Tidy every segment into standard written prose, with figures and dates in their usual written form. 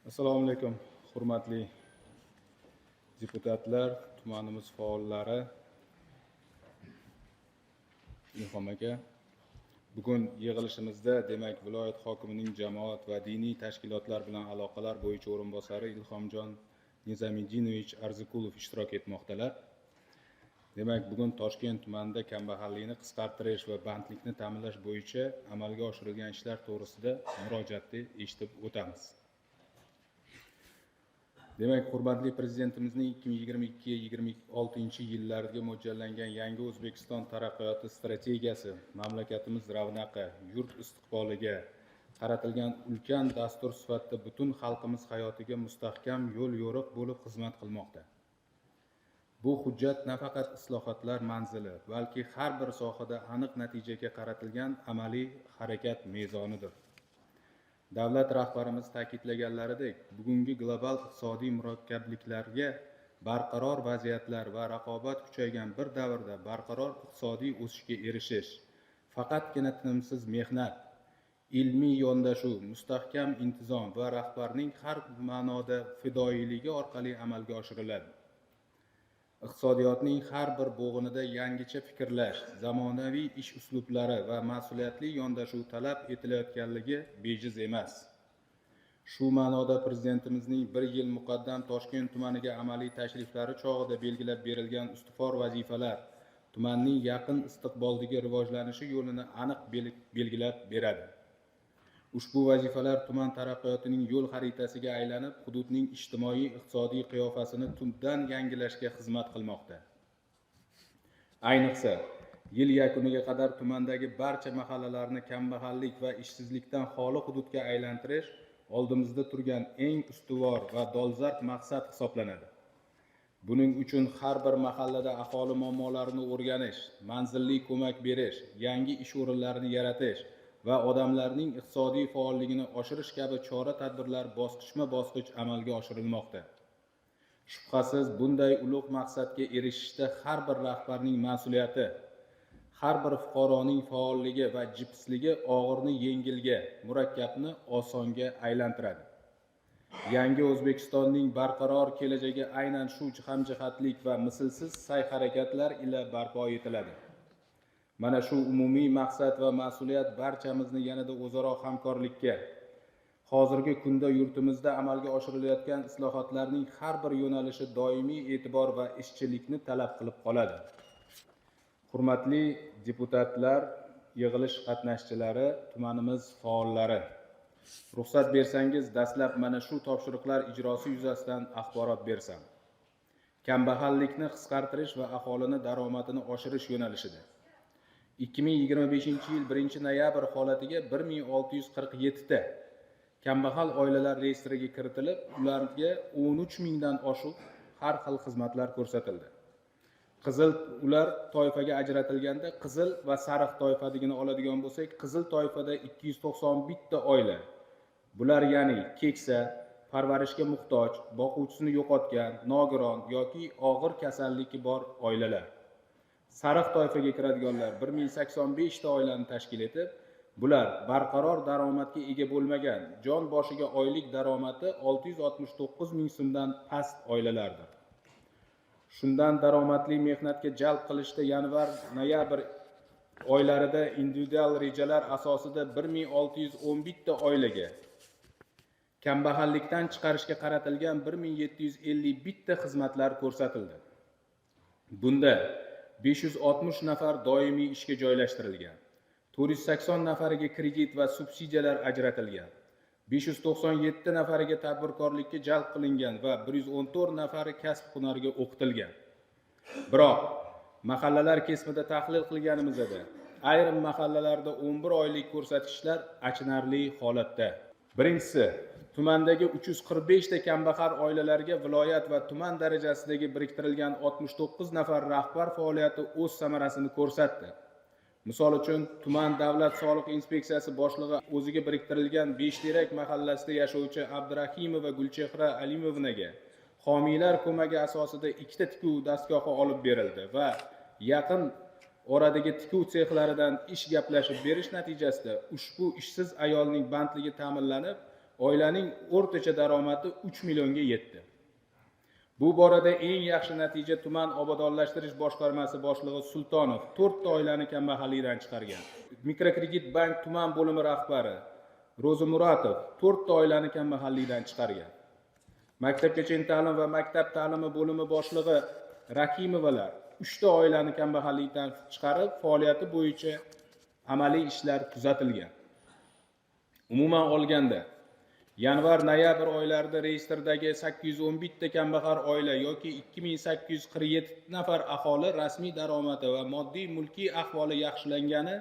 Assalomu alaykum, hurmatli deputatlar, tumanimiz faollari, Ilhom aka. Bugun yig'ilishimizda demak viloyat hokimining jamoat va diniy tashkilotlar bilan aloqalar bo'yicha o'rinbosari Ilhomjon Nizamidinovich Arzikulov ishtirok etmoqdalar. Demak, bugun Toshkent tumanida kambag'allikni qisqartirish va bandlikni ta'minlash bo'yicha amalga oshirilgan ishlar to'g'risida murojaatni eshitib o'tamiz. Demak, hurmatli prezidentimizning 2022-2026 yillarga mo'ljallangan yangi O'zbekiston taraqqiyoti strategiyasi mamlakatimiz ravnaqi, yurt istiqboliga qaratilgan ulkan dastur sifatida butun xalqimiz hayotiga mustahkam yo'l yo'riq bo'lib xizmat qilmoqda. Bu hujjat nafaqat islohotlar manzili, balki har bir sohada aniq natijaga qaratilgan amaliy harakat mezonidir. Davlat rahbarimiz ta'kidlaganlaridek, bugungi global iqtisodiy murakkabliklarga barqaror vaziyatlar va raqobat kuchaygan bir davrda barqaror iqtisodiy o'sishga erishish faqatgina tinimsiz mehnat, ilmiy yondashuv, mustahkam intizom va rahbarning har ma'noda fidoyiligi orqali amalga oshiriladi. Iqtisodiyotning har bir bo'g'inida yangicha fikrlash, zamonaviy ish uslublari va mas'uliyatli yondashuv talab etilayotganligi bejiz emas. Shu ma'noda prezidentimizning bir yil muqaddam Toshkent tumaniga amaliy tashriflari chog'ida belgilab berilgan ustuvor vazifalar tumanning yaqin istiqboldagi rivojlanishi yo'lini aniq belgilab beradi. Ushbu vazifalar tuman taraqqiyotining yo'l xaritasiga aylanib, hududning ijtimoiy-iqtisodiy qiyofasini tubdan yangilashga xizmat qilmoqda. Ayniqsa, yil yakuniga qadar tumandagi barcha mahallalarni kambag'allik va ishsizlikdan xoli hududga aylantirish oldimizda turgan eng ustuvor va dolzarb maqsad hisoblanadi. Buning uchun har bir mahallada aholi muammolarini o'rganish, manzilli ko'mak berish, yangi ish o'rinlarini yaratish va odamlarning iqtisodiy faolligini oshirish kabi chora-tadbirlar bosqichma-bosqich amalga oshirilmoqda. Shubhasiz, bunday ulug' maqsadga erishishda har bir rahbarning mas'uliyati, har bir fuqaroning faolligi va jipsligi og'irni yengilga, murakkabni osonga aylantiradi. Yangi O'zbekistonning barqaror kelajagi aynan shu hamjihatlik va mislsiz sa'y-harakatlar ila barpo etiladi. Mana shu umumiy maqsad va mas'uliyat barchamizni yanada o'zaro hamkorlikka, hozirgi kunda yurtimizda amalga oshirilayotgan islohotlarning har bir yo'nalishi doimiy e'tibor va ishchilikni talab qilib qoladi. Hurmatli deputatlar, yig'ilish qatnashchilari, tumanimiz faollari, ruxsat bersangiz, dastlab mana shu topshiriqlar ijrosi yuzasidan axborot bersam. Kambag'allikni qisqartirish va aholini daromadini oshirish yo'nalishida 2025 yil 1-noyabr holatiga 1647 ta kambag'al oilalar reyestriga kiritilib, ularga 13 mingdan oshiq har xil xizmatlar ko'rsatildi. Qizil ular toifaga ajratilganda qizil va sariq toifaligini oladigan bo'lsak, qizil toifada 291 ta oila. Bular ya'ni keksa, parvarishga muhtoj, boquvchisini yo'qotgan, nogiron yoki og'ir kasalligi bor oilalar. Sariq toifaga kiradiganlar 1085 ta oilani tashkil etib, bular barqaror daromadga ega bo'lmagan, jon boshiga oylik daromadi 669 ming so'mdan past oilalardir. Shundan daromadli mehnatga jalb qilishda yanvar-noyabr oylarida individual rejalar asosida 1611 ta oilaga, kambag'allikdan chiqarishga qaratilgan 1751 ta xizmatlar ko'rsatildi. Bunda 560 nafar doimiy ishga joylashtirilgan, 480 nafariga kredit va subsidiyalar ajratilgan, 597 nafariga tadbirkorlikka jalb qilingan va 114 nafari kasb-hunarga o'qitilgan. Biroq mahallalar kesimida tahlil qilganimizda ayrim mahallalarda 11 oylik ko'rsatkichlar achinarli holatda. Birinchisi, tumandagi 345 ta kambag'al oilalarga viloyat va tuman darajasidagi biriktirilgan 69 nafar rahbar faoliyati o'z samarasini ko'rsatdi. Misol uchun, tuman davlat soliq inspeksiyasi boshlig'i o'ziga biriktirilgan Beshterak mahallasida yashovchi Abdurahimova Gulchehra Alimovnaga homiylar ko'magi asosida 2 ta tikuv dastgohi olib berildi va yaqin oradagi tikuv sexlaridan ish gaplashib berish natijasida ushbu ishsiz ayolning bandligi ta'minlanib, oilaning o'rtacha daromadi 3 millionga yetdi. Bu borada eng yaxshi natija tuman obodonlashtirish boshqarmasi boshlig'i Sultonov 4 ta oilani kambag'allikdan chiqargan. Mikrokredit bank tuman bo'limi rahbari Ro'zimuratov 4 ta oilani kambag'allikdan chiqargan. Maktabgacha ta'lim va maktab ta'limi bo'limi boshlig'i Rakimovalar 3 ta oilani kambag'allikdan chiqarib, faoliyati bo'yicha amaliy ishlar kuzatilgan. Umuman olganda, yanvar-noyabr oylarida reyestrdagi 811 ta kambag'al oila yoki 2847 nafar aholi rasmiy daromadi va moddiy mulkiy ahvoli yaxshilangani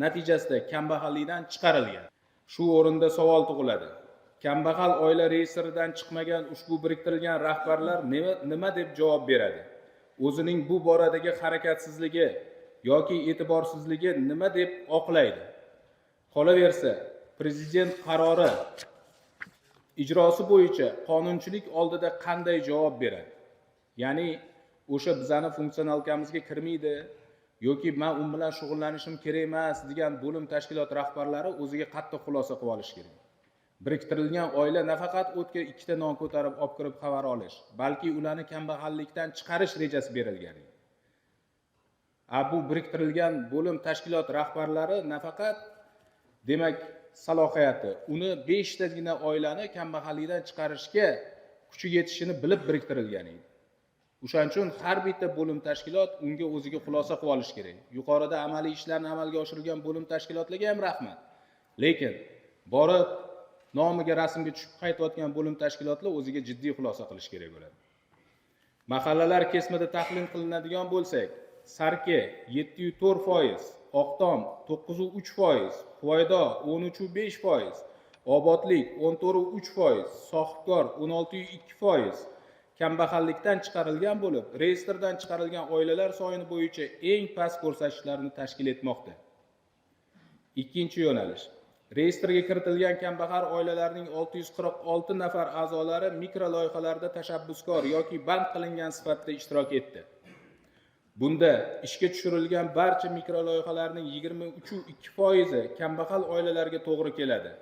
natijasida kambag'allikdan chiqarilgan. Shu o'rinda savol tug'iladi. Kambag'al oila reyestridan chiqmagan ushbu biriktirilgan rahbarlar nima deb javob beradi? O'zining bu boradagi harakatsizligi yoki e'tiborsizligi nima deb oqlaydi? Qolaversa, prezident qarori ijrosi bo'yicha qonunchilik oldida qanday javob beradi? Ya'ni o'sha bizani funksionalkamizga kirmaydi yoki men u bilan shug'ullanishim kerak emas degan bo'lim tashkilot rahbarlari o'ziga qattiq xulosa qilib olish kerak. Biriktirilgan oila nafaqat o'tga 2 ta non ko'tarib olib kirib xabar olish, balki ularni kambag'allikdan chiqarish rejasi berilgan. Bu biriktirilgan bo'lim tashkilot rahbarlari nafaqat demak salohiyati uni 5 tagina oilani kambag'allikdan chiqarishga kuchi yetishini bilib biriktirilgan edi. O'shaning uchun har bitta bo'lim tashkilot unga o'ziga xulosa qilib olish kerak. Yuqorida amaliy ishlarni amalga oshirilgan bo'lim tashkilotlarga ham rahmat. Lekin borib nomiga rasmga tushib qaytayotgan bo'lim tashkilotlar o'ziga jiddiy xulosa qilish kerak bo'ladi. Mahallalar kesimida tahlil qilinadigan bo'lsak, Sarke 7.4%, Oqtom 9.3%, Huvaydo 13.5%, Obodlik 14.3%, Sohibkor 16.2% kambag'allikdan chiqarilgan bo'lib, reyestrdan chiqarilgan oilalar soni bo'yicha eng past ko'rsatkichlarni tashkil etmoqda. Ikkinchi yo'nalish. Reyestrga kiritilgan kambag'al oilalarning 646 nafar a'zolari mikro loyihalarda tashabbuskor yoki band qilingan sifatida ishtirok etdi. Bunda ishga tushirilgan barcha mikro loyihalarning 23.2% kambag'al oilalarga to'g'ri keladi.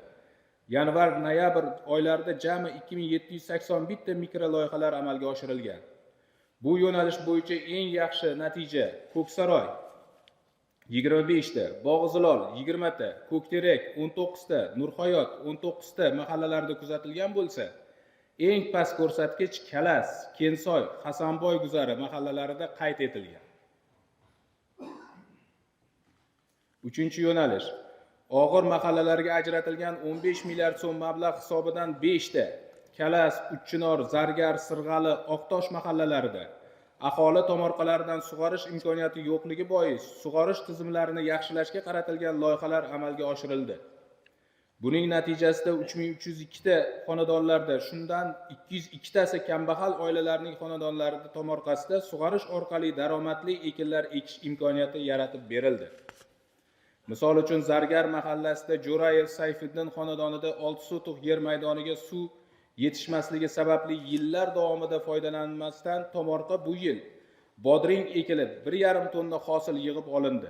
Yanvar-noyabr oylarida jami 2781 ta mikro loyihalar amalga oshirilgan. Bu yo'nalish bo'yicha eng yaxshi natija Ko'ksaroy 25 ta, Bog'izilol 20 ta, Ko'kterak 19 ta, Nurhayot 19 ta mahallalarda kuzatilgan bo'lsa, eng past ko'rsatkich Kalas, Kensoy, Hasanboy guzari mahallalarida qayd etilgan. Uchinchi yo'nalish. Og'ir mahallalarga ajratilgan 15 milliard so'm mablag' hisobidan 5 ta Kalas, Uchchinor, Zargar, Sirg'ali, Oqtosh mahallalarida aholi tomorqalaridan sug'orish imkoniyati yo'qligi bois sug'orish tizimlarini yaxshilashga qaratilgan loyihalar amalga oshirildi. Buning natijasida 3302 ta xonadonlarda, shundan 202 tasi kambag'al oilalarning xonadonlarida tomorqasida sug'orish orqali daromadli ekinlar ekish imkoniyati yaratib berildi. Misol uchun Zargar mahallasida Jo'rayev Sayfiddin xonadonida 6 sotix yer maydoniga suv yetishmasligi sababli yillar davomida foydalanilmasdan tomorqa bu yil bodring ekilib 1,5 tonna hosil yig'ib olindi.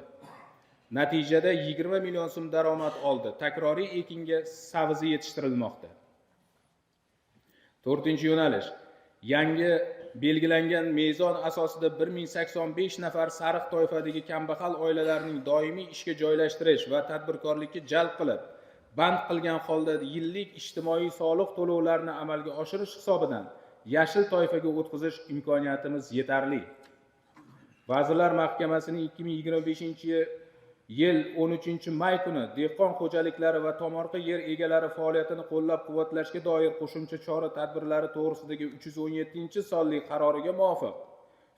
Natijada 20 million so'm daromad oldi. Takroriy ekinga savizi yetishtirilmoqda. 4-chi yo'nalish. Yangi belgilangan mezon asosida 1085 nafar sariq toifadagi kambag'al oilalarning doimiy ishga joylashtirish va tadbirkorlikka jalb qilib, band qilgan holda yillik ijtimoiy soliq to'lovlarini amalga oshirish hisobidan yashil toifaga o'tkazish imkoniyatimiz yetarli. Vazirlar Mahkamasining 2025-yil 13-may kuni dehqon xo'jaliklari va tomorqa yer egalari faoliyatini qo'llab-quvvatlashga doir qo'shimcha chora-tadbirlari to'g'risidagi 317-sonli qaroriga muvofiq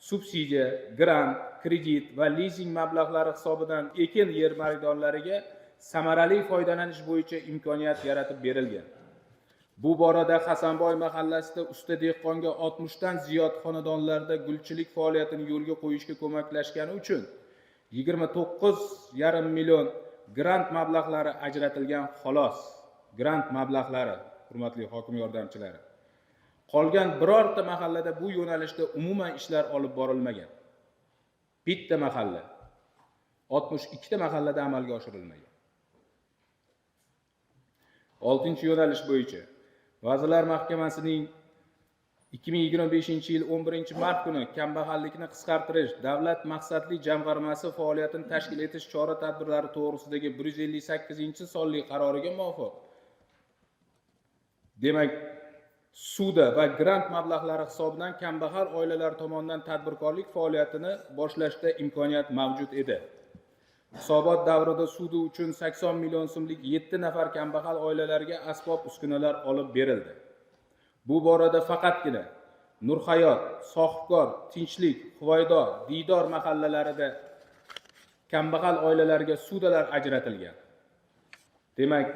subsidiya, grant, kredit va lizing mablag'lari hisobidan ekin yer maydonlariga samarali foydalanish bo'yicha imkoniyat yaratib berilgan. Bu borada Hasanboy mahallasida usta dehqonga 60 dan ziyod xonadonlarda gulchilik faoliyatini yo'lga qo'yishga ko'maklashgani uchun 29,5 million grant mablag'lari ajratilgan xolos. Grant mablag'lari, hurmatli hokim yordamchilari. Qolgan birorta mahallada bu yo'nalishda umuman ishlar olib borilmagan. Bitta mahalla, 62 ta mahallada amalga oshirilmagan. 6 yo'nalish bo'yicha Vazirlar Mahkamasining 2025 yil 11 mart kuni kambag'allikni qisqartirish davlat maqsadli jamg'armasi faoliyatini tashkil etish chora-tadbirlari to'g'risidagi 158-sonli qaroriga muvofiq, demak, suda va grant mablag'lari hisobidan kambag'al oilalar tomonidan tadbirkorlik faoliyatini boshlashda imkoniyat mavjud edi. Hisobot davrida sudi uchun 80 million so'mlik 7 nafar kambag'al oilalarga asbob-uskunalar olib berildi. Bu borada faqatgina Nurhayot, Sohibkor, Tinchlik, Huvaydo, Diydor mahallalarida kambag'al oilalarga sudalar ajratilgan. Demak,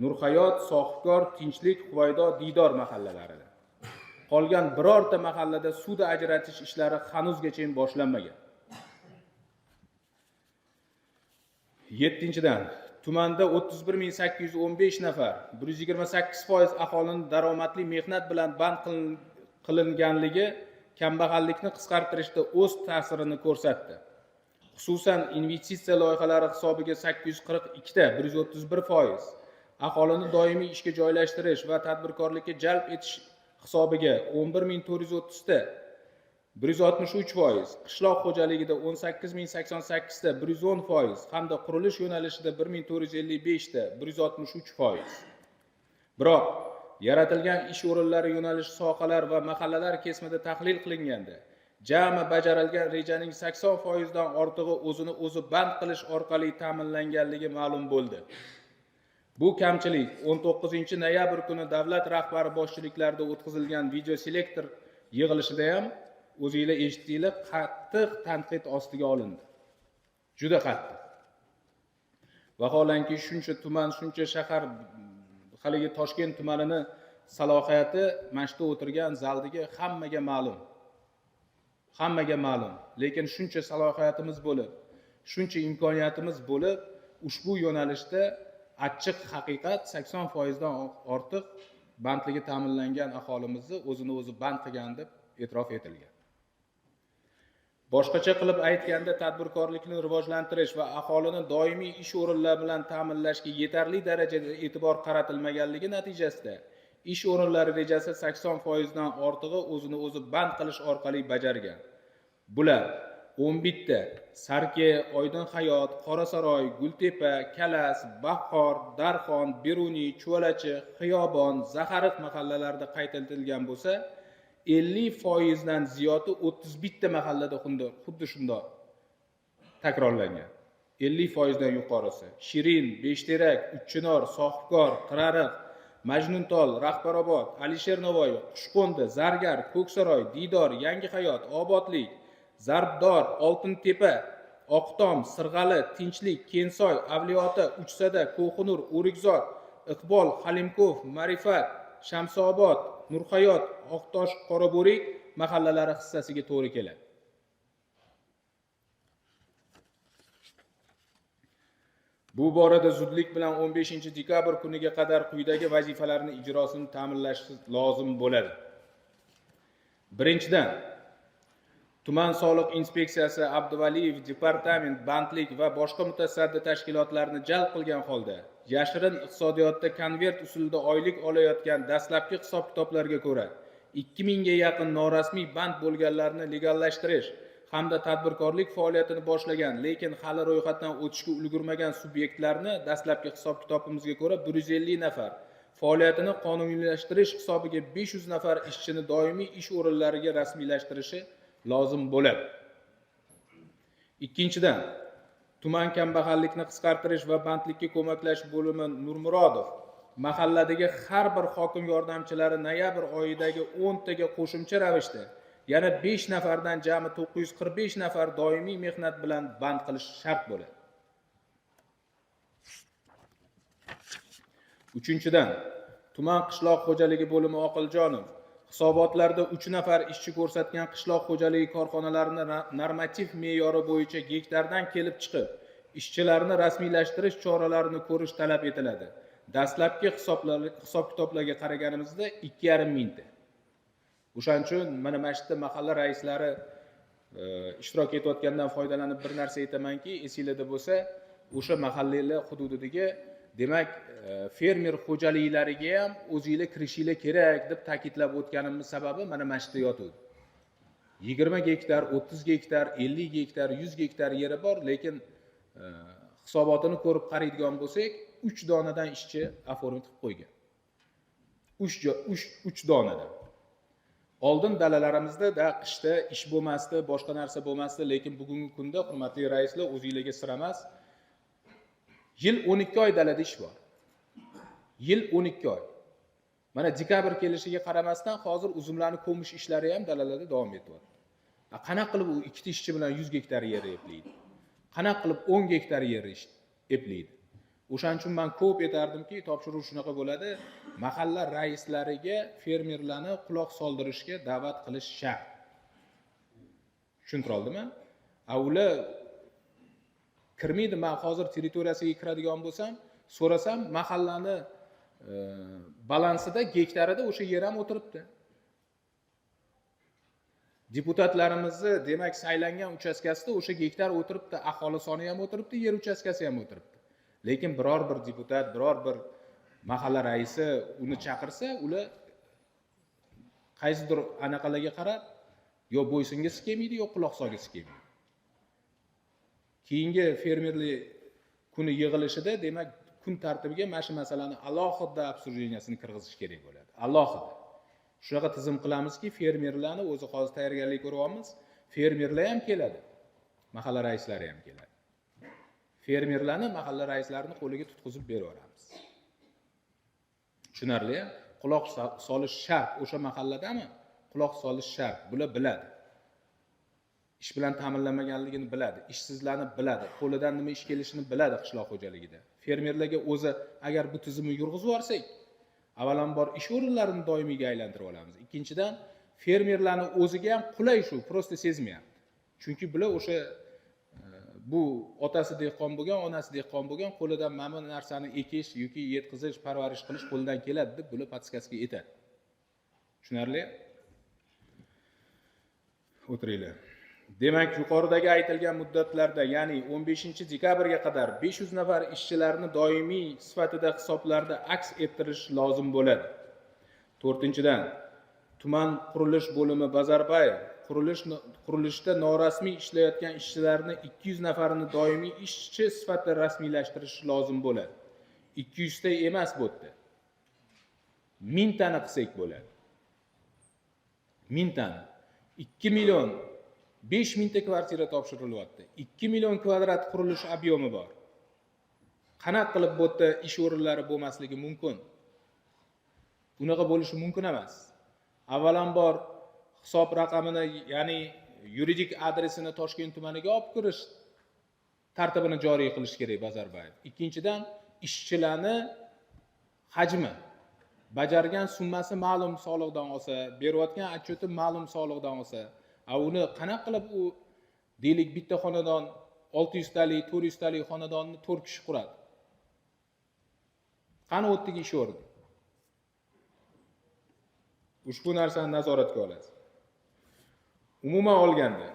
Nurhayot, Sohibkor, Tinchlik, Huvaydo, Diydor mahallalarida. Qolgan birorta mahallada suda ajratish ishlari hanuzgacha boshlanmagan. 7-dan, tumanda 31.815 nafar, 128% aholining daromadli mehnat bilan band qilinganligi kambag'allikni qisqartirishda o'z ta'sirini ko'rsatdi. Xususan, investitsiya loyihalari hisobiga 842 ta, 131%, aholini doimiy ishga joylashtirish va tadbirkorlikka jalb etish hisobiga 11.430 ta, 163%, qishloq xo'jaligida 18.088 ta, 110% hamda qurilish yo'nalishida 1.455 ta, 163%. Biroq yaratilgan ish o'rinlari yo'nalish sohalar va mahallalar kesimida tahlil qilinganda, jami bajarilgan rejaning 80% dan ortig'i o'zini o'zi band qilish orqali ta'minlanganligi ma'lum bo'ldi. Bu kamchilik 19 noyabr kuni davlat rahbari boshchiliklarida o'tkazilgan video selektor yig'ilishida ham o'zingizlar eshitdinglar, qattiq tanqid ostiga olindi. Juda qattiq. Vaholanki shuncha tuman, shuncha shahar, haligi Toshkent tumanini salohiyati mashta o'tirgan zaldagi hammaga ma'lum. Hammaga ma'lum. Lekin shuncha salohiyatimiz bo'lib, shuncha imkoniyatimiz bo'lib, ushbu yo'nalishda achchiq haqiqat 80% dan ortiq bandligi ta'minlangan aholimizni o'zini o'zi band qilgan deb e'tirof etilgan. Boshqacha qilib aytganda, tadbirkorlikni rivojlantirish va aholini doimiy ish o'rinlari bilan ta'minlashga yetarli darajada e'tibor qaratilmaganligi natijasida ish o'rinlari rejasi 80% dan ortig'i o'zini o'zi band qilish orqali bajargan. Bular 11 ta Sarke, Oydin Hayot, Qorasaroy, Gultepa, Kalas, Bahor, Darxon, Beruniy, Cho'lachi, Xiyobon, Zaxariq mahallalarida qayd etilgan bo'lsa, 50% dan ziyodi 31 ta mahallada xuddi shunday takrorlangan. 50% dan yuqorisi Shirin, Beshterak, Uchchinor, Sohibkor, Qirariq, Majnuntol, Rahbarobod, Alisher Navoiy, Qushqo'ndi, Zargar, Ko'ksaroy, Diydor, Yangi Hayot, Obodlik, Zarbdor, Oltintepa, Oqtom, Sirg'ali, Tinchlik, Kensoy, Avliyota, Uchsada, Ko'xunur, O'rikzor, Iqbol, Halimkov, Ma'rifat, Shamsobod, Nurhayot, Oqtosh, Qorabo'rik mahallalari hissasiga to'g'ri keladi. Bu borada zudlik bilan 15 dekabr kuniga qadar quyidagi vazifalarning ijrosini ta'minlash lozim bo'ladi. Birinchidan, tuman soliq inspeksiyasi Abduvaliyev departament bandlik va boshqa mutasaddi tashkilotlarni jalb qilgan holda yashirin iqtisodiyotda konvert usulida oylik olayotgan dastlabki hisob-kitoblarga ko'ra 2000 ga yaqin norasmiy band bo'lganlarni legallashtirish hamda tadbirkorlik faoliyatini boshlagan, lekin hali ro'yxatdan o'tishga ulgurmagan subyektlarni dastlabki hisob-kitobimizga ko'ra 150 nafar, faoliyatini qonuniylashtirish hisobiga 500 nafar ishchini doimiy ish o'rinlariga rasmiylashtirishi lozim bo'ladi. Ikkinchidan, tuman kambag'allikni qisqartirish va bandlikka ko'maklash bo'limi Nurmurodov mahalladagi har bir hokim yordamchilari noyabr oyidagi 10 taga qo'shimcha ravishda yana 5 nafardan jami 945 nafar doimiy mehnat bilan band qilish shart bo'ladi. Uchinchidan, tuman qishloq xo'jaligi bo'limi Oqiljonov hisobotlarda 3 nafar ishchi ko'rsatgan qishloq xo'jaligi korxonalarini normativ me'yori bo'yicha gektardan kelib chiqib, ishchilarni rasmiylashtirish choralarini ko'rish talab etiladi. Dastlabki hisob-kitoblarga qaraganimizda 2,5 mingta. O'shaning uchun mana mashta mahalla raislari ishtirok etayotgandan foydalanib bir narsa aytamanki, esingizda bo'lsa, o'sha mahallalar hududidagi demak, fermer xo'jaliklariga ham o'zingizlar kirishinglar kerak deb ta'kidlab o'tganimiz sababi mana shu yerda yotibdi. 20 gektar, 30 gektar, 50 gektar, 100 gektar yeri bor, lekin hisobotini ko'rib qaraydigan bo'lsak, 3 donadan ishchi oformit qilib qo'ygan. 3 donadan. Oldin dalalarimizda qishda ish bo'lmasdi, boshqa narsa bo'lmasdi, lekin bugungi kunda, hurmatli raislar, o'zingizlarga sir emas, yil 12 oy dalada ish bor. Yil 12 oy. Mana dekabr kelishiga qaramasdan hozir uzumlarni ko'mish ishlari ham dalalarda davom etyapti. Qanaqa qilib u ikkita ishchi bilan 100 gektar yer eplaydi? Qanaqa qilib 10 gektar yer eplaydi? O'shaning uchun men ko'p aytardimki, topshiruv shunaqa bo'ladi, mahalla raislariga fermerlarni quloq soldirishga da'vat qilish shart. Tushuntira oldimmi? Ular kirmaydi. Men hozir territoriyasiga kiradigan bo'lsam, so'rasam, mahallani balansida, gektarida o'sha yer ham o'tiribdi. Deputatlarimizni, demak, saylangan uchastkasida o'sha gektar o'tiribdi, aholi soni ham o'tiribdi, yer uchastkasi ham o'tiribdi. Lekin biror bir deputat, biror bir mahalla raisi uni chaqirsa, ular qaysidir anaqalarga qarab, yo bo'ysingisi kelmaydi, yo quloq solgisi kelmaydi. Keyingi fermerlik kuni yig'ilishida, demak, kun tartibiga mana shu masalani alohida obsujdeniyasini kirg'izish kerak bo'ladi. Alohida. Shunaqa tizim qilamizki, fermerlarni o'zi hozir tayyorgarlik ko'ryapmiz. Fermerlar ham keladi. Mahalla raislari ham keladi. Fermerlarni mahalla raislarini qo'liga tutqizib beraveramiz. Tushunarli? Quloq solish shart. O'sha mahalladami? Quloq solish shart. Bular biladi. Ish bilan ta'minlanmaganligini biladi, ishsizlarni biladi, qo'lidan nima ish kelishini biladi qishloq xo'jaligida. Fermerlarga o'zi agar bu tizimni yurg'izib yorsak, avvalambor ish o'rinlarini doimiyga aylantirib olamiz. Ikkinchidan, fermerlarning o'ziga ham qulay shu, prosta sezmayapti. Chunki bular o'sha bu otasi dehqon bo'lgan, onasi dehqon bo'lgan, qo'lidan mana bu narsani ekish yoki yetkazish, parvarish qilish qo'ldan keladi deb bular patskasiga aytadi. Tushunarli? O'tiringlar. Demak, yuqoridagi aytilgan muddatlarda, ya'ni 15-dekabrga qadar 500 nafar ishchilarni doimiy sifatida hisoblarda aks ettirish lozim bo'ladi. 4-dan, tuman qurilish bo'limi Bazarbayev qurilishda norasmiy ishlayotgan ishchilarni 200 nafarini doimiy ishchi sifatida rasmiylashtirish lozim bo'ladi. 200 ta emas bu yerda. 1000 tani qilsak bo'ladi. 1000 tani. 2 million 5000 ta kvartira topshirilyapti. 2 million kvadrat qurilish ob'yemi bor. Qanaqa qilib bu yerda ish o'rinlari bo'lmasligi mumkin? Bunaqa bo'lishi mumkin emas. Avvalambor hisob raqamini, ya'ni yuridik adresini Toshkent tumaniga olib kirish tartibini joriy qilish kerak Bazarbayev. Ikkinchidan, ishchilarni hajmi, bajargan summasi ma'lum soliqdan olsa, berayotgan отчети ma'lum soliqdan olsa, uni qanaqa qilib u deylik bitta xonadon 600 talik, 400 talik xonadonni 4 kishi quradi. Qani o'tdagi ish o'rni? Ushbu narsani nazoratga olasiz. Umuman olganda,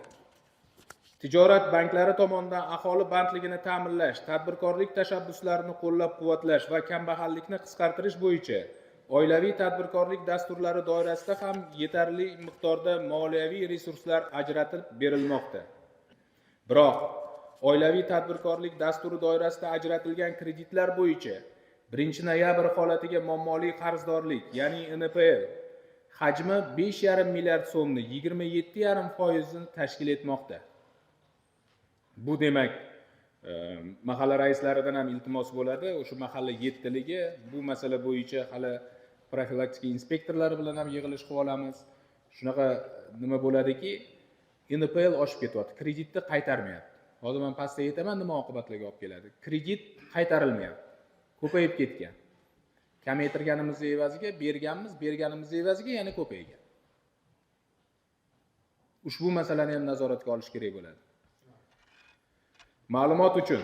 tijorat banklari tomonidan aholi bandligini ta'minlash, tadbirkorlik tashabbuslarini qo'llab-quvvatlash va kambag'allikni qisqartirish bo'yicha oilaviy tadbirkorlik dasturlari doirasida ham yetarli miqdorda moliyaviy resurslar ajratib berilmoqda. Biroq, oilaviy tadbirkorlik dasturi doirasida ajratilgan kreditlar bo'yicha 1-noyabr holatiga muammoli qarzdorlik, ya'ni NPL hajmi 5,5 milliard so'mni 27,5% tashkil etmoqda. Bu demak, mahalla raislaridan ham iltimos bo'ladi, o'sha mahalla yettiligi bu masala bo'yicha hali profilaktika inspektorlari bilan ham yig'ilish qilib olamiz. Shunaqa nima bo'ladiki, NPL oshib ketyapti, kreditni qaytarmayapti. Hozir men pastda aytaman, nima oqibatlarga olib keladi. Kredit qaytarilmayapti, ko'payib ketgan. Kamaytirganimiz evaziga berganimiz evaziga yana ko'paygan. Ushbu masalani ham nazoratga olish kerak bo'ladi. Ma'lumot uchun,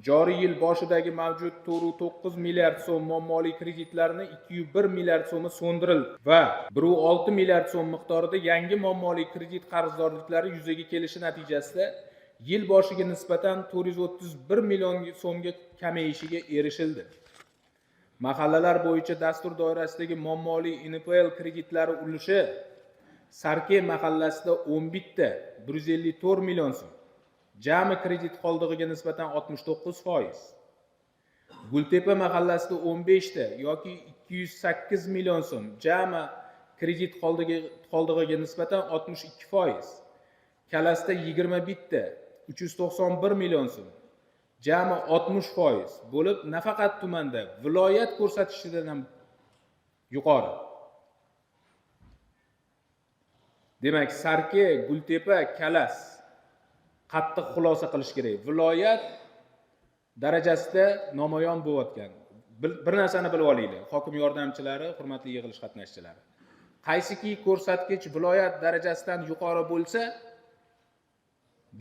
joriy yil boshidagi mavjud 4,9 milliard so'm muammoli kreditlarni 2,1 milliard so'mi so'ndirildi va 1,6 milliard so'm miqdorida yangi muammoli kredit qarzdorliklari yuzaga kelishi natijasida yil boshiga nisbatan 431 million so'mga kamayishiga erishildi. Mahallalar bo'yicha dastur doirasidagi muammoli NPL kreditlari ulushi Sarke mahallasida 11 ta 154 million so'm. Jami kredit qoldig'iga nisbatan 69%. Gultepa mahallasida 15 ta yoki 208 million so'm. Jami kredit qoldig'iga nisbatan 62%. Kalasda 21 ta 391 million so'm. Jami 60% bo'lib, nafaqat tumanda, viloyat ko'rsatishidan ham yuqori. Demak, Sarke, Gultepa, Kalas qattiq xulosa qilish kerak. Viloyat darajasida namoyon bo'layotgan. Bir narsani bilib olinglar, hokim yordamchilari, hurmatli yig'ilish qatnashchilari. Qaysiki ko'rsatkich viloyat darajasidan yuqori bo'lsa,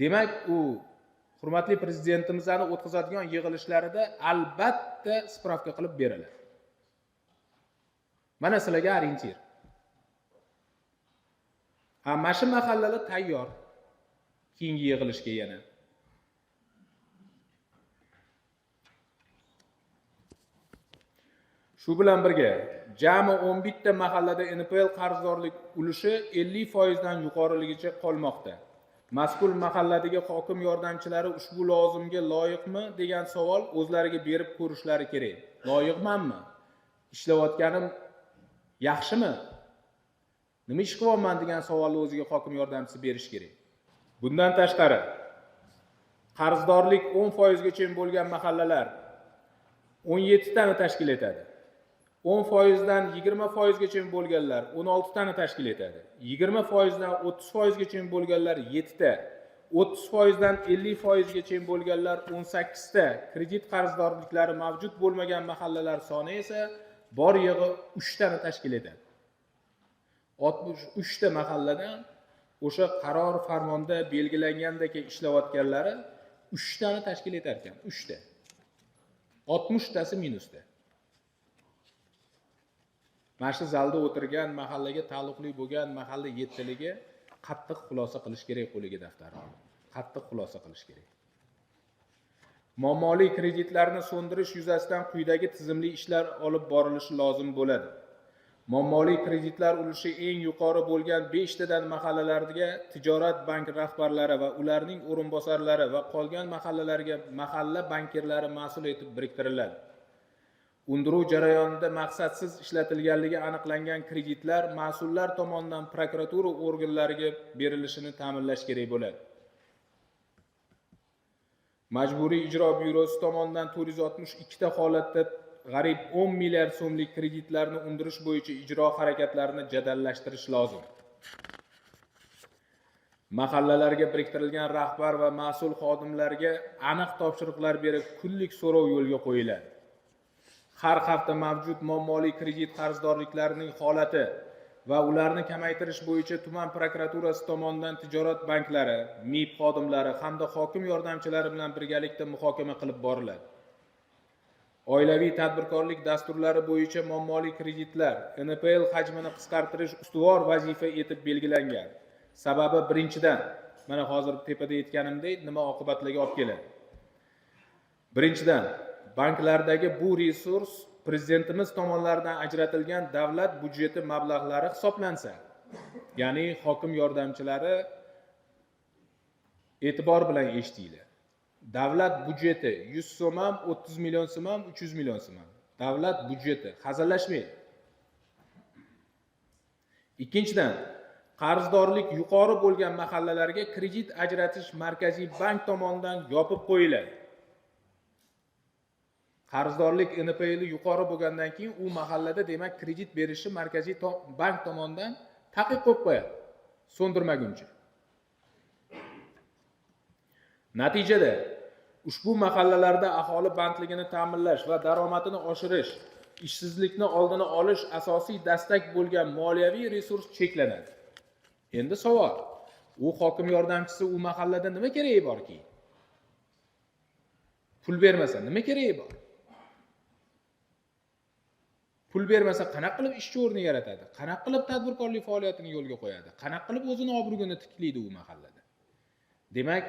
demak u hurmatli prezidentimizning o'tkazadigan yig'ilishlarida albatta spravka qilib beriladi. Mana sizlarga orientir. Mana shu mahallalar tayyor. Keyingi yig'ilishga yana. Shu bilan birga jami 11 ta mahallada NPL qarzdorlik ulushi 50% dan yuqoriligicha qolmoqda. Mazkur mahalladagi hokim yordamchilari ushbu lozimga loyiqmi degan savol o'zlariga berib ko'rishlari kerak. Loyiqmanmi? Ishlayotganim yaxshimi? Nima ish qilyapman degan savolni o'ziga hokim yordamchisi berish kerak. Bundan tashqari, qarzdorlik 10% gacha bo'lgan mahallalar 17 tani tashkil etadi. 10% dan 20% gacha bo'lganlar 16 tani tashkil etadi. 20% dan 30% gacha bo'lganlar 7 ta. 30% dan 50% gacha bo'lganlar 18 ta. Kredit qarzdorliklari mavjud bo'lmagan mahallalar soni esa bor yig'i 3 tani tashkil etadi. 63 ta mahalladan o'sha qaror farmonda belgilangandek ishlayotganlari 3 tani tashkil etar ekan, 3 ta. 60 tasi minusda. Mana shu zalda o'tirgan mahallaga taalluqli bo'lgan mahalla yettiligiga qattiq xulosa qilish kerak, qo'liga daftar olib. Qattiq xulosa qilish kerak. Muammoli kreditlarni so'ndirish yuzasidan quyidagi tizimli ishlar olib borilishi lozim bo'ladi. Muammoli kreditlar ulushi eng yuqori bo'lgan 5 tadan mahallalarga tijorat bank rahbarlari va ularning o'rinbosarlari va qolgan mahallalarga mahalla bankirlari mas'ul etib biriktiriladi. Undiruv jarayonida maqsadsiz ishlatilganligi aniqlangan kreditlar mas'ullar tomonidan prokuratura organlariga berilishini ta'minlash kerak bo'ladi. Majburiy ijro byurosi tomonidan 462 ta holatda g'arib 10 milliard so'mlik kreditlarni undirish bo'yicha ijro harakatlarini jadallashtirish lozim. Mahallalarga biriktirilgan rahbar va mas'ul xodimlarga aniq topshiriqlar berib, kunlik so'rov yo'lga qo'yiladi. Har hafta mavjud muammoli kredit qarzdorliklarining holati va ularni kamaytirish bo'yicha tuman prokuraturasi tomonidan tijorat banklari, MIB xodimlari hamda hokim yordamchilari bilan birgalikda muhokama qilib boriladi. Oilaviy tadbirkorlik dasturlari bo'yicha muammoli kreditlar NPL hajmini qisqartirish ustuvor vazifa etib belgilangan. Sababi birinchidan, mana hozir tepada aytganimdek, nima oqibatlarga olib keladi? Birinchidan, banklardagi bu resurs prezidentimiz tomonidan ajratilgan davlat budjeti mablag'lari hisoblansa, ya'ni hokim yordamchilari e'tibor bilan eshitinglar. Davlat budjeti 100 so'm ham, 30 million so'm ham, 300 million so'm ham. Davlat budjeti hazillashmaydi. Ikkinchidan, qarzdorlik yuqori bo'lgan mahallalarga kredit ajratish markaziy bank tomonidan yopib qo'yiladi. Qarzdorlik NPL yuqori bo'lgandan keyin u mahallada demak kredit berishi markaziy bank tomonidan taqiq qo'yib qo'yadi, so'ndirmaguncha. Natijada ushbu mahallalarda aholi bandligini ta'minlash va daromadini oshirish, ishsizlikni oldini olish asosiy dastak bo'lgan moliyaviy resurs cheklanadi. Endi savol, u hokim yordamchisi u mahallada nima keragi borki? Pul bermasa nima keragi bor? Pul bermasa qanaqa qilib ishchi o'rni yaratadi? Qanaqa qilib tadbirkorlik faoliyatini yo'lga qo'yadi? Qanaqa qilib o'zini obro'sini tiklaydi u mahallada? Demak,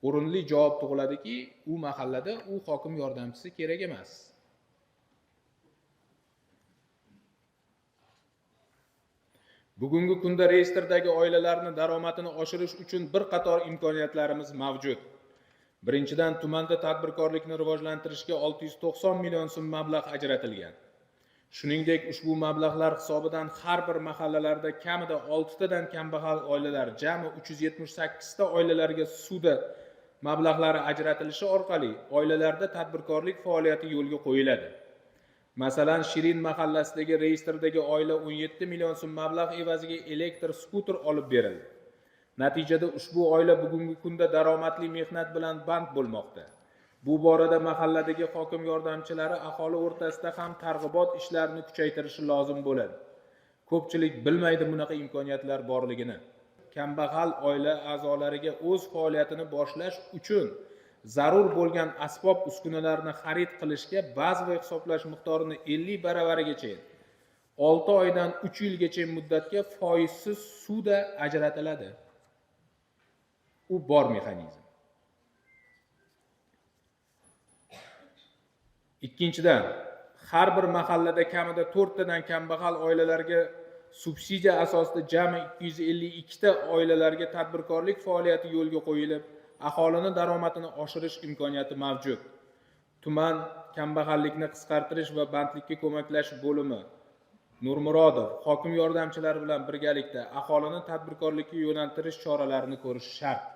o'rinli javob tug'iladiki, u mahallada u hokim yordamchisi kerak emas. Bugungi kunda reyestrdagi oilalarni daromadini oshirish uchun bir qator imkoniyatlarimiz mavjud. Birinchidan, tumanda tadbirkorlikni rivojlantirishga 690 million so'm mablag' ajratilgan. Shuningdek, ushbu mablag'lar hisobidan har bir mahallalarda kamida 6 tadan kambag'al oilalar, jami 378 ta oilalarga suda mablag'lari ajratilishi orqali oilalarda tadbirkorlik faoliyati yo'lga qo'yiladi. Masalan, Shirin mahallasidagi reyestrdagi oila 17 million so'm mablag' evaziga elektr skuter olib berildi. Natijada ushbu oila bugungi kunda daromadli mehnat bilan band bo'lmoqda. Bu borada mahalladagi hokim yordamchilari aholi o'rtasida ham targ'ibot ishlarini kuchaytirishi lozim bo'ladi. Ko'pchilik bilmaydi bunaqa imkoniyatlar borligini. Kambag'al oila a'zolariga o'z faoliyatini boshlash uchun zarur bo'lgan asbob uskunalarni xarid qilishga baz va hisoblash miqdorini 50 baravarigacha 6 oydan 3 yilgacha muddatga foizsiz suda ajratiladi. U bor mexanizm. Ikkinchidan, har bir mahallada kamida 4 tadan kambag'al oilalarga subsidiya asosida jami 252 ta oilalarga tadbirkorlik faoliyati yo'lga qo'yilib, aholini daromadini oshirish imkoniyati mavjud. Tuman kambag'allikni qisqartirish va bandlikka ko'maklash bo'limi Nurmurodov hokim yordamchilari bilan birgalikda aholini tadbirkorlikka yo'naltirish choralarini ko'rish shart.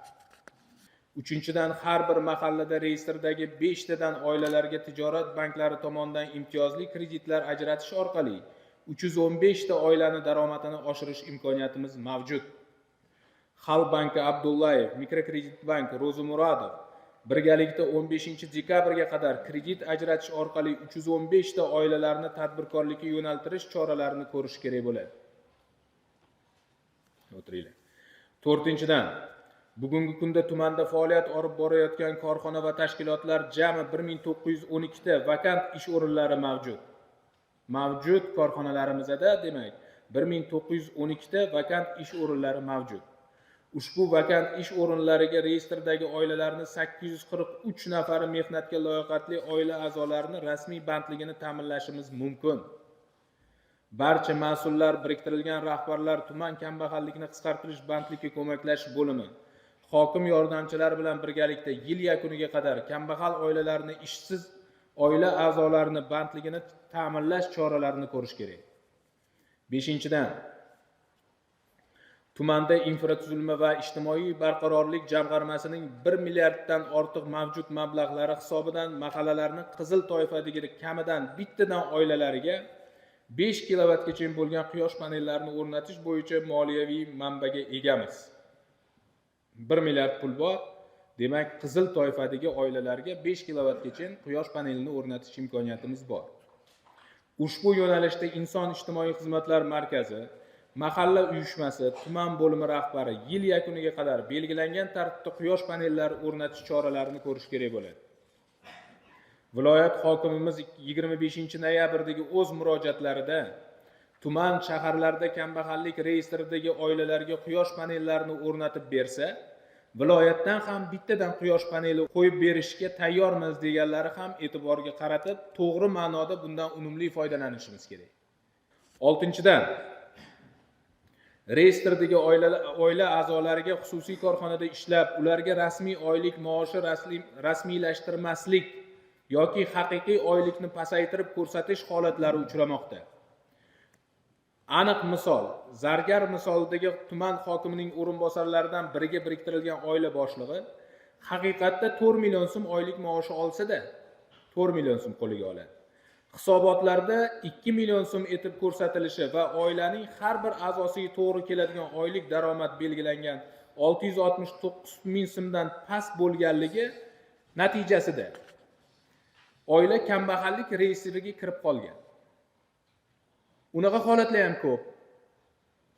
Uchinchidan, har bir mahallada reyestrdagi 5 tadan oilalarga tijorat banklari tomonidan imtiyozli kreditlar ajratish orqali 315 ta oilani daromadini oshirish imkoniyatimiz mavjud. Xalq banki Abdullayev, Mikrokredit bank Ro'zimurodov birgalikda 15 dekabrga qadar kredit ajratish orqali 315 ta oilalarni tadbirkorlikka yo'naltirish choralarini ko'rish kerak bo'ladi. O'tiringlar. To'rtinchidan, bugungi kunda tumanda faoliyat olib borayotgan korxona va tashkilotlar jami 1912 ta vakant ish o'rinlari mavjud. Mavjud korxonalarimizda demak 1912 ta vakant ish o'rinlari mavjud. Ushbu vakant ish o'rinlariga reyestrdagi oilalarni 843 nafari mehnatga loyiqatli oila a'zolarini rasmiy bandligini ta'minlashimiz mumkin. Barcha mas'ullar, biriktirilgan rahbarlar tuman kambag'allikni qisqartirish bandlikka ko'maklash bo'limi hokim yordamchilari bilan birgalikda yil yakuniga qadar kambag'al oilalarni ishsiz oila a'zolarini bandligini ta'minlash choralarini ko'rish kerak. 5-dan, tumanda infratuzilma va ijtimoiy barqarorlik jamg'armasining 1 milliarddan ortiq mavjud mablag'lari hisobidan mahallalarni qizil toifadagi kamidan bittadan oilalariga 5 kilovatgacha bo'lgan quyosh panellarini o'rnatish bo'yicha moliyaviy manbaga egamiz. 1 milliard pul bor. Demak, qizil toifadagi oilalarga 5 kilovatgacha quyosh panelini o'rnatish imkoniyatimiz bor. Ushbu yo'nalishda Inson ijtimoiy xizmatlar markazi, mahalla uyushmasi, tuman bo'limi rahbari yil yakuniga qadar belgilangan tartibda quyosh panellari o'rnatish choralarini ko'rish kerak bo'ladi. Viloyat hokimimiz 25 noyabrdagi o'z murojaatlarida tuman shaharlarda kambag'allik reyestridagi oilalarga quyosh panellarini o'rnatib bersa, viloyatdan ham bittadan quyosh paneli qo'yib berishga tayyormiz deganlari ham e'tiborga qaratib, to'g'ri ma'noda bundan unumli foydalanishimiz kerak. 6-dan, reyestrdagi oila a'zolariga xususiy korxonada ishlab, ularga rasmiy oylik maoshi rasmiylashtirmaslik yoki haqiqiy oylikni pasaytirib ko'rsatish holatlari uchramoqda. Aniq misol, Zargar misolidagi tuman hokimining o'rinbosarlaridan biriga biriktirilgan oila boshlig'i haqiqatda 4 million so'm oylik maoshi olsa-da, 4 million so'm qo'liga oladi. Hisobotlarda 2 million so'm etib ko'rsatilishi va oilaning har bir a'zosiga to'g'ri keladigan oylik daromad belgilangan 669 ming so'mdan past bo'lganligi natijasida oila kambag'allik reyestriga kirib qolgan. Unaqa holatlar ham ko'p.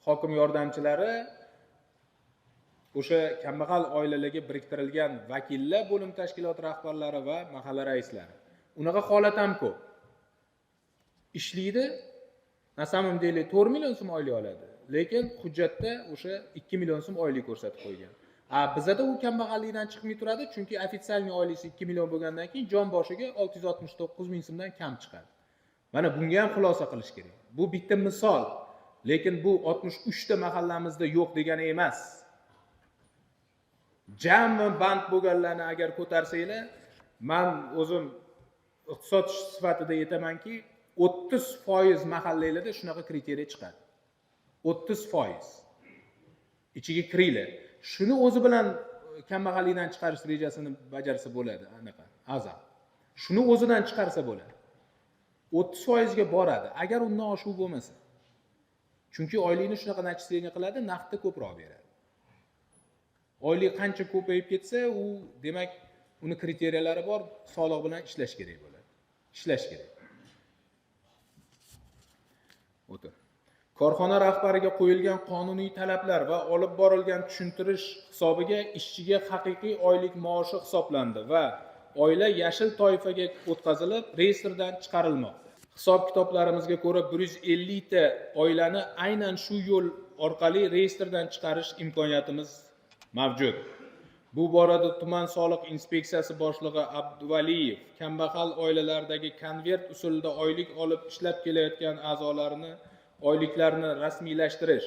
Hokim yordamchilari o'sha kambag'al oilalarga biriktirilgan vakillar, bo'lim tashkilot rahbarlari va mahalla raislari. Unaqa holat ham ko'p. Ishlaydi, nasamim deylik 4 million so'm oylik oladi, lekin hujjatda o'sha 2 million so'm oylik ko'rsatib qo'ygan. Bizda u kambag'allikdan chiqmay turadi, chunki ofitsialniy oyligi 2 million bo'lgandan keyin jon boshiga 669 ming so'mdan kam chiqadi. Mana bunga ham xulosa qilish kerak. Bu bitta misol. Lekin bu 63 ta mahallamizda yo'q degani emas. Jami band bo'lganlarni agar ko'tarsanglar, men o'zim iqtisod sifatida aytamanki, 30% mahallalarda shunaqa kriteriya chiqadi. 30%. Ichiga kiringlar. Shuni o'zi bilan kambag'allikdan chiqarish rejasini bajarsa bo'ladi, anaqa, azam. Shuni o'zidan chiqarsa bo'ladi. 30% ga boradi, agar undan oshuv bo'lmasa. Chunki oylikni shunaqa nachисление qiladi, naqdda ko'proq beradi. Oylik qancha ko'payib ketsa, u demak, uni kriteriyalari bor, soliq bilan ishlash kerak bo'ladi. Ishlash kerak. O'tir. Korxona rahbariga qo'yilgan qonuniy talablar va olib borilgan tushuntirish hisobiga ishchiga haqiqiy oylik maoshi hisoblandi va oila yashil toifaga o'tkazilib, reyestrdan chiqarilmoqda. Hisob kitoblarimizga ko'ra 150 ta oilani aynan shu yo'l orqali reyestrdan chiqarish imkoniyatimiz mavjud. Bu borada tuman soliq inspeksiyasi boshlig'i Abduvaliyev kambag'al oilalardagi konvert usulida oylik olib ishlab kelayotgan a'zolarini oyliklarini rasmiylashtirish,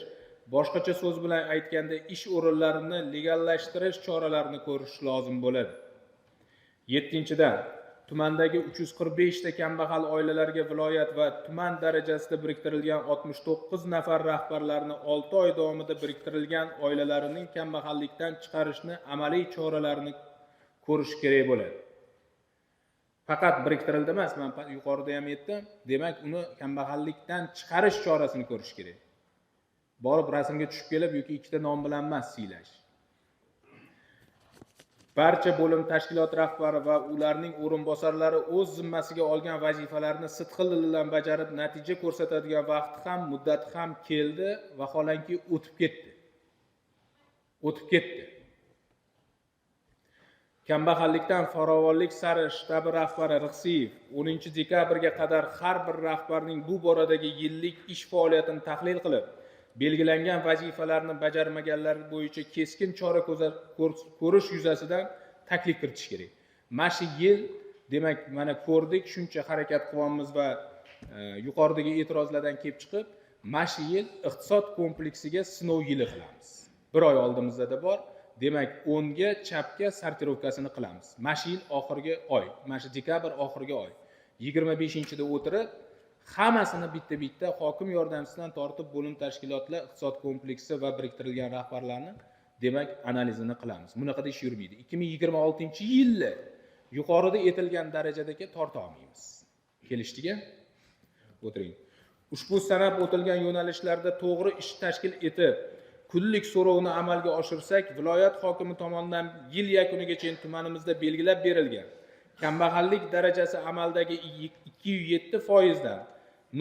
boshqacha so'z bilan aytganda ish o'rinlarini legallashtirish choralarini ko'rish lozim bo'ladi. 7-dan tumandagi 345 ta kambag'al oilalarga viloyat va tuman darajasida biriktirilgan 69 nafar rahbarlarni 6 oy davomida biriktirilgan oilalarining kambag'allikdan chiqarishni amaliy choralarini ko'rish kerak bo'ladi. Faqat biriktirildi emas, men yuqorida ham aytdim, demak uni kambag'allikdan chiqarish chorasini ko'rish kerak. Borib rasmga tushib kelib yoki ikkita nom bilan emas siylash. Barcha bo'lim tashkilot rahbari va ularning o'rinbosarlari o'z zimmasiga olgan vazifalarni sidqidil bilan bajarib, natija ko'rsatadigan vaqti ham, muddati ham keldi, vaholanki o'tib ketdi. Kambag'allikdan farovonlik sari shtabi rahbari Rixsiyev 10 dekabrga qadar har bir rahbarning bu boradagi yillik ish faoliyatini tahlil qilib, belgilangan vazifalarni bajarmaganlar bo'yicha keskin chora ko'rish yuzasidan taklif kiritish kerak. Mana shu yil demak, mana ko'rdik, shuncha harakat qilyapmiz va yuqoridagi e'tirozlardan kelib chiqib, mana shu yil iqtisod kompleksiga sinov yili qilamiz. Bir oy oldimizda bor. Demak, 10 ga chapga sortirovkasini qilamiz. Mana shu yil oxirgi oy, mana shu dekabr oxirgi oy. 25-da o'tirib, hammasini bitta-bitta hokim yordamchisidan tortib bo'lim tashkilotlar, iqtisod kompleksi va biriktirilgan rahbarlarni demak analizini qilamiz. Bunaqada ish yurmaydi. 2026-yilda yuqorida aytilgan darajadagi torta olmaymiz. Kelishdiki? O'tiring. Ushbu sanab o'tilgan yo'nalishlarda to'g'ri ish tashkil etib, kunlik so'rovni amalga oshirsak, viloyat hokimi tomonidan yil yakunigacha tumanimizda belgilab berilgan kambag'allik darajasi amaldagi 207% dan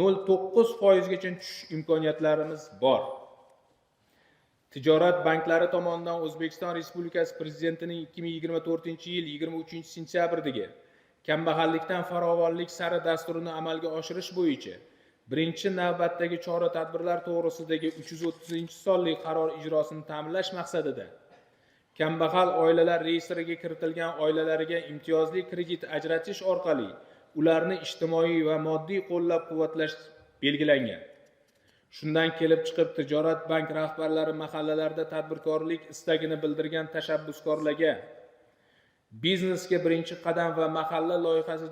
0.9% gacha tushish imkoniyatlarimiz bor. Tijorat banklari tomonidan O'zbekiston Respublikasi Prezidentining 2024-yil 23-sentyabrdagi kambag'allikdan farovonlik sari dasturini amalga oshirish bo'yicha birinchi navbatdagi chora-tadbirlar to'g'risidagi 330-sonli qaror ijrosini ta'minlash maqsadida kambag'al oilalar reyestriga kiritilgan oilalarga imtiyozli kredit ajratish orqali ularni ijtimoiy va moddiy qo'llab-quvvatlash belgilangan. Shundan kelib chiqib, tijorat bank rahbarlari mahallalarda tadbirkorlik istagini bildirgan tashabbuskorlarga biznesga birinchi qadam va mahalla loyihasi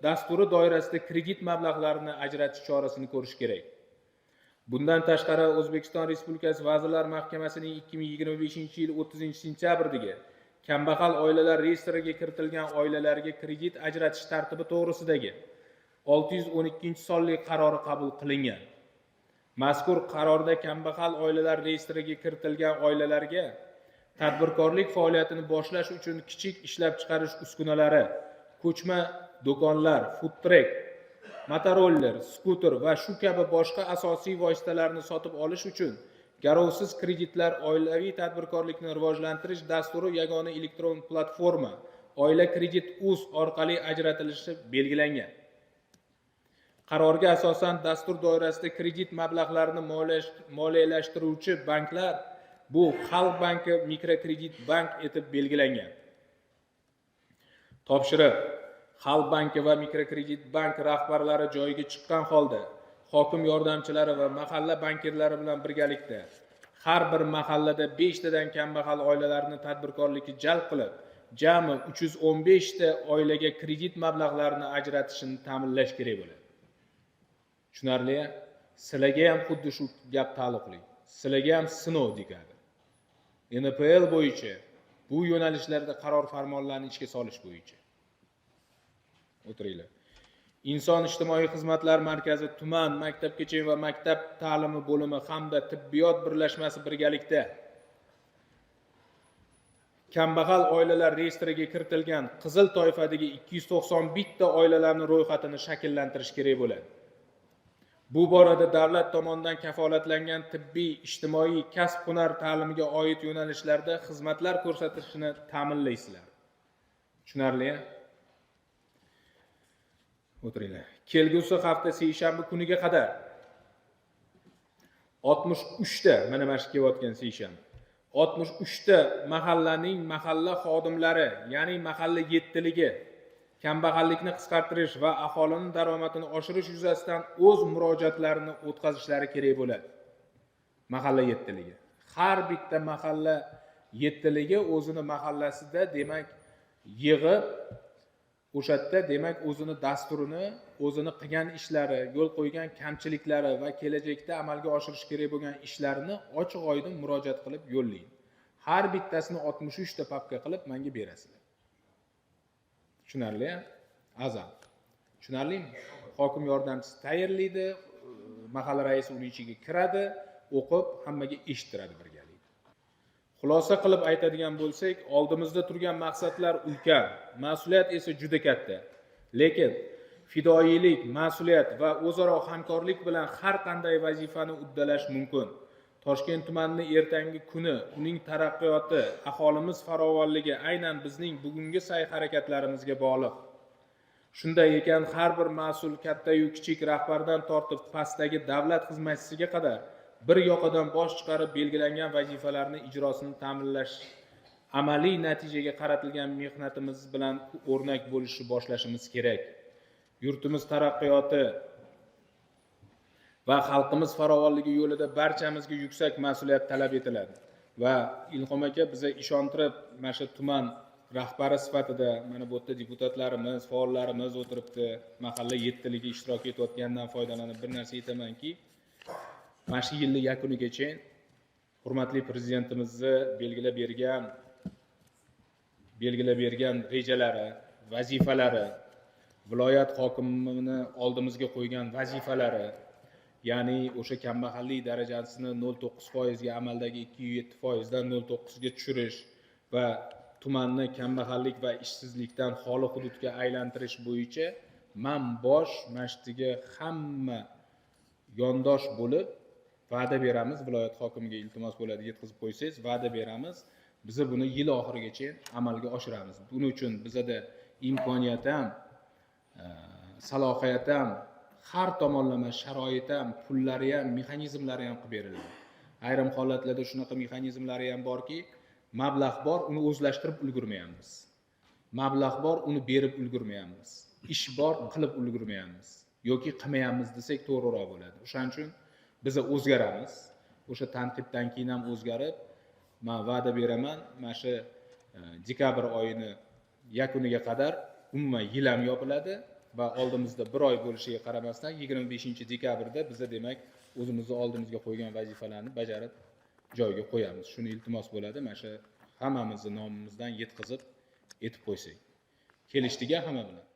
dasturi doirasida kredit mablag'larini ajratish chorasini ko'rish kerak. Bundan tashqari, O'zbekiston Respublikasi Vazirlar Mahkamasining 2025-yil 30-sentyabrdagi kambag'al oilalar reyestriga kiritilgan oilalarga kredit ajratish tartibi to'g'risidagi 612-sonli qarori qabul qilingan. Mazkur qarorda kambag'al oilalar reyestriga kiritilgan oilalarga tadbirkorlik faoliyatini boshlash uchun kichik ishlab chiqarish uskunalari, ko'chma do'konlar, food truck, motoroller, skuter va shu kabi boshqa asosiy vositalarni sotib olish uchun garovsiz kreditlar oilaviy tadbirkorlikni rivojlantirish dasturi yagona elektron platforma Oila kredit.uz orqali ajratilishi belgilangan. Qarorga asosan dastur doirasida kredit mablag'larini moliyalashtiruvchi banklar bu Xalq banki mikrokredit bank etib belgilangan. Topshiriq: Xalq banki va mikrokredit bank rahbarlari joyiga chiqqan holda hokim yordamchilari va mahalla bankirlari bilan birgalikda har bir mahallada 5 tadan kambag'al oilalarni tadbirkorlikka jalb qilib, jami 315 ta oilaga kredit mablag'larini ajratishini ta'minlash kerak bo'ladi. Tushunarli? Sizlarga ham xuddi shu gap taalluqli. Sizlarga ham sinov dekabr. NPL bo'yicha bu yo'nalishlarda qaror farmonlarni ishga solish bo'yicha. O'tiringlar. Inson ijtimoiy xizmatlar markazi tuman maktabgacha va maktab ta'limi bo'limi hamda tibbiyot birlashmasi birgalikda kambag'al oilalar reyestriga kiritilgan qizil toifadagi 291 ta oilalarning ro'yxatini shakllantirish kerak bo'ladi. Bu borada davlat tomonidan kafolatlangan tibbiy, ijtimoiy, kasb-hunar ta'limiga oid yo'nalishlarda xizmatlar ko'rsatishni ta'minlaysizlar. Tushunarli? O'tiringlar. Kelgusi hafta seshanba kuniga qadar 63 ta, mana shu kelayotgan seshanba 63 ta mahallaning mahalla xodimlari, ya'ni mahalla yettiligi kambag'allikni qisqartirish va aholining daromadini oshirish yuzasidan o'z murojaatlarini o'tkazishlari kerak bo'ladi. Mahalla yettiligi. Har bitta mahalla yettiligi o'zini mahallasida demak yig'ib o'sha yerda demak o'zini dasturini, o'zini qilgan ishlari, yo'l qo'ygan kamchiliklari va kelajakda amalga oshirish kerak bo'lgan ishlarini ochiq-oydin murojaat qilib yo'llaydi. Har bittasini 63 ta papka qilib menga berasizlar. Tushunarli? Azal. Tushunarlimi? Hokim yordamchisi tayyorlaydi, mahalla raisi uning ichiga kiradi, o'qib, hammaga eshittiradi birgalikda. Xulosa qilib aytadigan bo'lsak, oldimizda turgan maqsadlar ulkan, mas'uliyat esa juda katta. Lekin fidoyilik, mas'uliyat va o'zaro hamkorlik bilan har qanday vazifani uddalash mumkin. Toshkent tumanining ertangi kuni, uning taraqqiyoti, aholimiz farovonligi aynan bizning bugungi sa'y-harakatlarimizga bog'liq. Shunday ekan, har bir mas'ul katta-yu kichik rahbardan tortib pastdagi davlat xizmatchisiga qadar bir yoqadan bosh chiqarib belgilangan vazifalarni ijrosini ta'minlash, amaliy natijaga qaratilgan mehnatimiz bilan o'rnak bo'lishni boshlashimiz kerak. Yurtimiz taraqqiyoti va xalqimiz farovonligi yo'lida barchamizga yuksak mas'uliyat talab etiladi. Va Ilhom aka biza ishontirib, mana shu tuman rahbari sifatida mana bu yerda deputatlarimiz, faollarimiz o'tiribdi, mahalla yettiligi ishtirok etayotgandan foydalanib bir narsa aytamanki, mana shu yilning yakunigacha hurmatli prezidentimizni belgilab bergan rejalari, vazifalari, viloyat hokimini oldimizga qo'ygan vazifalari, ya'ni o'sha kambag'allik darajasini 0.9% ga amaldagi 2.7% dan 0.9 ga tushirish va tumanni kambag'allik va ishsizlikdan xoli hududga aylantirish bo'yicha men mashtiga hamma yondosh bo'lib va'da beramiz. Viloyat hokimiga iltimos bo'ladi, yetkazib qo'ysangiz, va'da beramiz. Biz buni yil oxirigacha amalga oshiramiz. Buning uchun bizda imkoniyat ham, salohiyat ham, har tomonlama sharoit ham, pullari ham, mexanizmlari ham qilib beriladi. Ayrim holatlarda shunaqa mexanizmlari ham borki, mablag' bor, uni o'zlashtirib ulgurmayapmiz. Mablag' bor, uni berib ulgurmayapmiz. Ish bor, qilib ulgurmayapmiz. Yoki qilmayapmiz desak to'g'riroq bo'ladi. O'shaning uchun biz o'zgaramiz. O'sha tanqiddan keyin ham o'zgarib, men va'da beraman, mana shu dekabr oyini yakuniga qadar umuman yil ham yopiladi va oldimizda bir oy bo'lishiga qaramasdan 25-dekabrda biz demak o'zimizni oldimizga qo'ygan vazifalarni bajarib joyiga qo'yamiz. Shuni iltimos bo'ladi, mana shu hammamizni nomimizdan yetkazib etib qo'ysak. Kelishdiga hamma bilan.